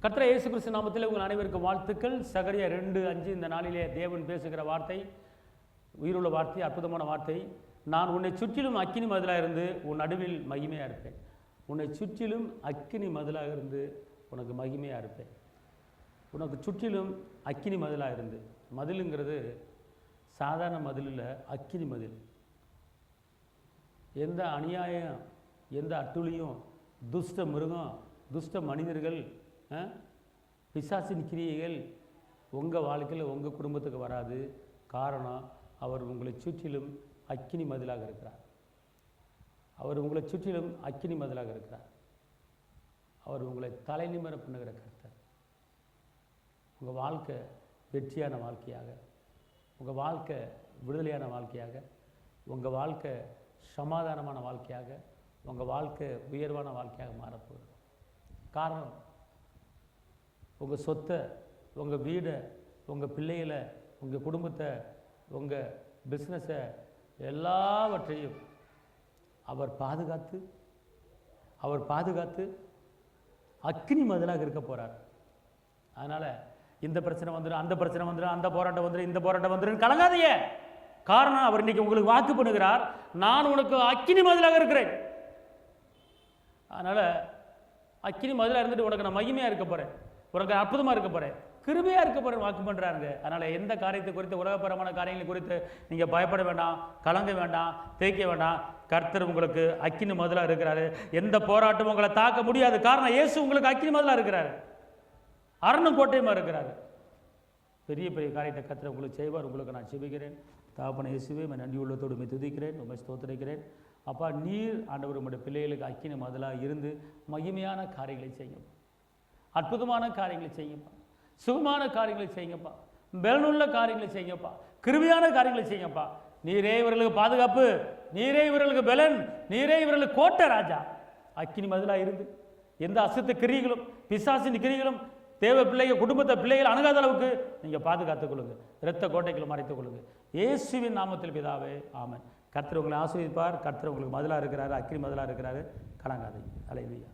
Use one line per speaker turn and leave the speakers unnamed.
கர்த்தர் இயேசு கிறிஸ்து நாமத்தில் உங்கள் அனைவருக்கும் வாழ்த்துக்கள். சகரியா 2:5 இந்த நாளிலே தேவன் பேசுகிற வார்த்தை உயிருள்ள வார்த்தை, அற்புதமான வார்த்தை. நான் உன்னை சுற்றிலும் அக்கினி மதிலாக இருந்து உன் நடுவில் மகிமையாக இருப்பேன். உன்னை சுற்றிலும் அக்கினி மதிலாக இருந்து உனக்கு மகிமையாக இருப்பேன். உனக்கு சுற்றிலும் அக்கினி மதிலாக இருந்து, மதிலுங்கிறது சாதாரண மதில் இல்லை, அக்கினி மதில். எந்த அநியாயம், எந்த அட்டுழியும், துஷ்ட மிருகம், துஷ்ட மனிதர்கள், பிசாசின் கிரியைகள் உங்கள் வாழ்க்கையில் உங்கள் குடும்பத்துக்கு வராது. காரணம், அவர் உங்களை சுற்றிலும் அக்கினி மதிலாக இருக்கிறார். அவர் உங்களை சுற்றிலும் அக்கினி மதிலாக இருக்கிறார். அவர் உங்களை தலை நிமிர பண்ணுகிற கர்த்தர். உங்கள் வாழ்க்கை வெற்றியான வாழ்க்கையாக, உங்கள் வாழ்க்கை விடுதலையான வாழ்க்கையாக, உங்கள் வாழ்க்கை சமாதானமான வாழ்க்கையாக, உங்கள் வாழ்க்கை உயர்வான வாழ்க்கையாக மாறப்போகுது. காரணம், உங்கள் சொத்தை, உங்கள் வீடை, உங்கள் பிள்ளைகளை, உங்கள் குடும்பத்தை, உங்கள் பிஸ்னஸை எல்லாவற்றையும் அவர் பாதுகாத்து அக்கினி மதிலாக இருக்க போகிறார். அதனால் இந்த பிரச்சனை வந்துடும், அந்த பிரச்சனை வந்துடும், அந்த போராட்டம் வந்துடும், இந்த போராட்டம் வந்துடும் கலங்காதீங்க. காரணம், அவர் இன்னைக்கு உங்களுக்கு வாக்கு பண்ணுகிறார், நான் உனக்கு அக்கினி மதிலாக இருக்கிறேன். அதனால் அக்கினி மதிலாக இருந்துட்டு உனக்கு நான் மகிமையாக இருக்க போகிறேன், உனக்கு அற்புதமாக இருக்க போகிறேன், கிருபையாக இருக்க போகிறேன் வாக்கு பண்ணுறாருங்க. அதனால் எந்த காரியத்தை குறித்து, உலகப்பரமான காரியங்களை குறித்து நீங்கள் பயப்பட வேண்டாம், கலங்க வேண்டாம், தேய்க்க வேண்டாம். கர்த்தர் உங்களுக்கு அக்கினி மதிலாக இருக்கிறாரு. எந்த போராட்டமும் உங்களை தாக்க முடியாது. காரணம், இயேசு உங்களுக்கு அக்கினி மதிலாக இருக்கிறாரு, அரணும் கோட்டையமாக இருக்கிறாரு. பெரிய பெரிய காரியத்தை கர்த்தர் உங்களுக்கு செய்வார். உங்களுக்கு நான் செபிக்கிறேன். தகப்பனே இயேசுவே, நன்றி உள்ளத்தோடு உம்மை துதிக்கிறேன், உம்மை ஸ்தோத்திரிக்கிறேன். அப்பா, நீர் ஆண்டவர் உம்முடைய பிள்ளைகளுக்கு அக்கினி மதிலாக இருந்து மகிமையான காரியங்களை செய்யும், அற்புதமான காரியங்களை செய்யுப்பா, சுகமான காரியங்களை செய்யுங்கப்பா, பலனுள்ள காரியங்களை செய்யுங்கப்பா, கிருபையான காரியங்களை செய்யுங்கப்பா. நீரே இவர்களுக்கு பாதுகாப்பு, நீரே இவர்களுக்கு பலன், நீரே இவர்களுக்கு கோட்டை ராஜா. அக்கினி மதிலாக இருந்து எந்த அசுத்த கிரிகளும், பிசாசின் கிரிகளும் தேவ பிள்ளைகள், குடும்பத்தை பிள்ளைகள் அணுகாத அளவுக்கு நீங்கள் பாதுகாத்துக் கொள்ளுங்க, இரத்த கோட்டைகளை மறைத்துக் கொள்ளுங்க. இயேசுவின் நாமத்தில் பிதாவே, ஆமென். கர்த்தர் உங்களை ஆசீர்வதிப்பார். கர்த்தர் உங்களுக்கு மதிலாக இருக்கிறாரு, அக்கினி மதிலாக இருக்கிறாரு. கலங்காதீங்க. அல்லேலூயா.